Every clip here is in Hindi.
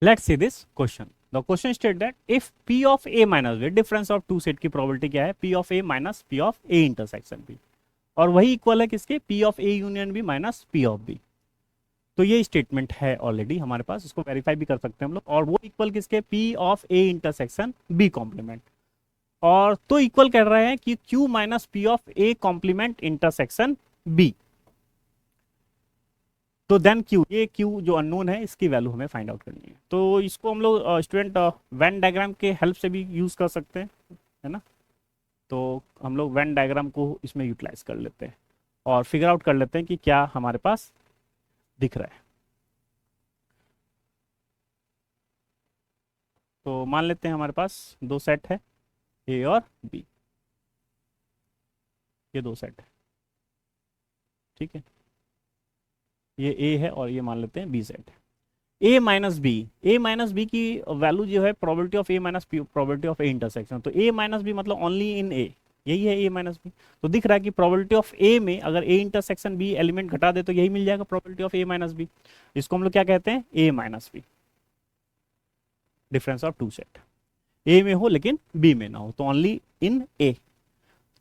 Let's see this question. The question state that if P of A minus B, difference of two set की प्रोबेबिलिटी क्या है? P of A minus P of A intersection B, और वही इक्वल है किसके? P of A union B minus P of B। तो ये स्टेटमेंट है ऑलरेडी हमारे पास, इसको वेरीफाई भी कर सकते हैं हम लोग। और वो इक्वल किसके? P of A intersection B complement. और तो इक्वल कर रहे हैं कि Q minus P of A complement intersection B। तो देन Q, ये Q जो अननोन है इसकी वैल्यू हमें फाइंड आउट करनी है। तो इसको हम लोग स्टूडेंट वेन डायग्राम के हेल्प से भी यूज कर सकते हैं, है ना। तो हम लोग वेन डायग्राम को इसमें यूटिलाइज कर लेते हैं और फिगर आउट कर लेते हैं कि क्या हमारे पास दिख रहा है। तो मान लेते हैं हमारे पास दो सेट है, ए और बी। ये दो सेट है, ठीक है। ये ए है और ये मान लेते हैं बी सेट है। ए माइनस बी की वैल्यू जो है probability of A minus probability of A intersection. तो ए माइनस बी मतलब ओनली इन ए, यही है ए माइनस बी। तो दिख रहा है कि प्रोबेबिलिटी ऑफ ए में अगर ए इंटरसेक्शन बी एलिमेंट घटा दे तो यही मिल जाएगा probability of A minus B. इसको हम लोग क्या कहते हैं? A minus B, difference of two set. A में हो लेकिन बी में ना हो, तो ओनली इन ए।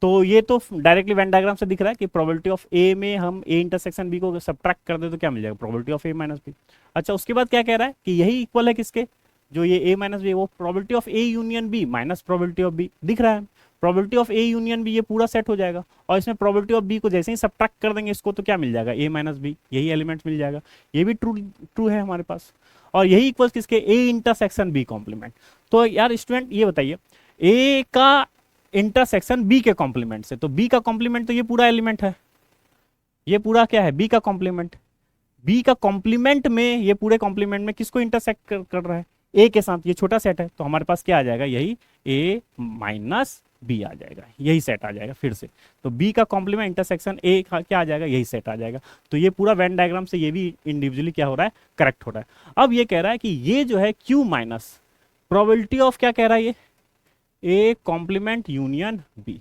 तो ये तो डायरेक्टली वेन डायग्राम से दिख रहा है कि प्रोबेबिलिटी ऑफ ए में हम ए इंटरसेक्शन बी को सब्ट्रैक्ट कर दे तो क्या मिल जाएगा? Probability of A minus B. अच्छा, उसके बाद क्या कह रहा है कि यही इक्वल है किसके? जो ये ए माइनस बी, वो probability of A union B minus probability of B दिख रहा है। Probability of A union B ये पूरा सेट हो जाएगा, और इसमें प्रोबेबिलिटी ऑफ बी को जैसे ही सब्ट्रैक्ट कर देंगे इसको, तो क्या मिल जाएगा? ए माइनस बी, यही एलिमेंट्स मिल जाएगा। ये भी ट्रू ट्रू है हमारे पास। और यही इक्वल्स किसके? A intersection B complement. तो यार स्टूडेंट ये बताइए, ए का इंटरसेक्शन बी के कॉम्प्लीमेंट से, तो बी का कॉम्प्लीमेंट तो ये पूरा एलिमेंट है, ये पूरा क्या है? बी का कॉम्प्लीमेंट। बी का कॉम्प्लीमेंट में, ये पूरे कॉम्प्लीमेंट में किसको इंटरसेक्ट कर रहा है? ए के साथ। ये छोटा सेट है तो हमारे पास क्या आ जाएगा? यही ए माइनस बी आ जाएगा, यही सेट आ जाएगा फिर से। तो बी का कॉम्प्लीमेंट इंटरसेक्शन ए का क्या आ जाएगा? यही सेट आ जाएगा। तो ये पूरा वेन डायग्राम से ये भी इंडिविजुअली क्या हो रहा है? करेक्ट हो रहा है। अब ये कह रहा है कि ये जो है क्यू माइनस प्रोबेबिलिटी ऑफ क्या कह रहा है ये? A complement union B.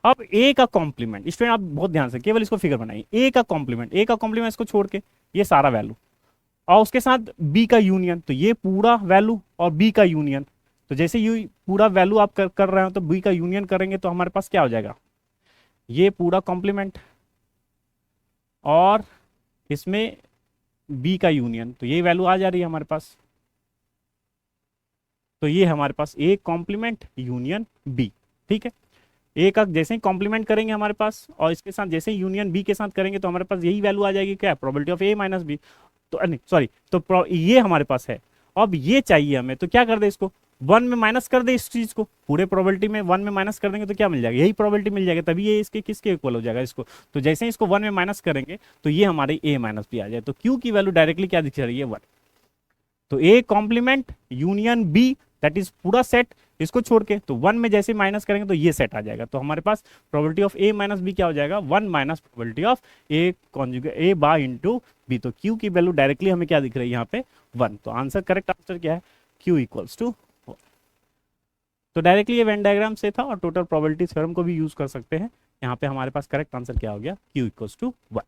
अब ए का कॉम्प्लीमेंट, स्टूडेंट आप बहुत ध्यान से केवल इसको फिगर बनाइए। ए का कॉम्प्लीमेंट, ए का कॉम्प्लीमेंट इसको छोड़ के ये सारा वैल्यू, और उसके साथ बी का यूनियन, तो ये पूरा वैल्यू और बी का यूनियन। तो जैसे ये पूरा वैल्यू आप कर रहे हो तो बी का यूनियन करेंगे तो हमारे पास क्या हो जाएगा? ये पूरा कॉम्प्लीमेंट और इसमें बी का यूनियन, तो ये वैल्यू आ जा रही है हमारे पास। तो ये हमारे पास ए कॉम्प्लीमेंट यूनियन बी, ठीक है। ए का जैसे ही कॉम्प्लीमेंट करेंगे हमारे पास, और इसके साथ जैसे ही यूनियन बी के साथ करेंगे तो हमारे पास यही वैल्यू आ जाएगी, क्या? Probability of A minus B. तो नहीं सॉरी, तो ये हमारे पास है। अब ये चाहिए हमें, तो क्या कर दे? इसको वन में माइनस कर दे, इस चीज को पूरे प्रोबेबिलिटी में वन में माइनस कर देंगे तो क्या मिल जाएगा? यही प्रोबेबिलिटी मिल जाएगा, तभी ये इसके किसके इक्वल हो जाएगा इसको। तो जैसे ही इसको वन में माइनस करेंगे तो ये हमारे ए माइनस बी आ जाए। तो क्यू की वैल्यू डायरेक्टली क्या दिख रही है? वन। तो A complement union B, that is पूरा सेट, इसको छोड़ के तो वन में जैसे माइनस करेंगे तो ये सेट आ जाएगा। तो हमारे पास probability of A minus B क्या हो जाएगा? One minus probability of A conjugate A by into B. तो क्यू की वैल्यू डायरेक्टली हमें क्या दिख रही है यहाँ पे? वन। तो आंसर, करेक्ट आंसर क्या है? Q equals two. तो डायरेक्टली ये वेन डायग्राम से था, और टोटल प्रोबेबिलिटी थ्योरम को भी यूज कर सकते हैं। यहाँ पे हमारे पास करेक्ट आंसर क्या हो गया? Q equals to one.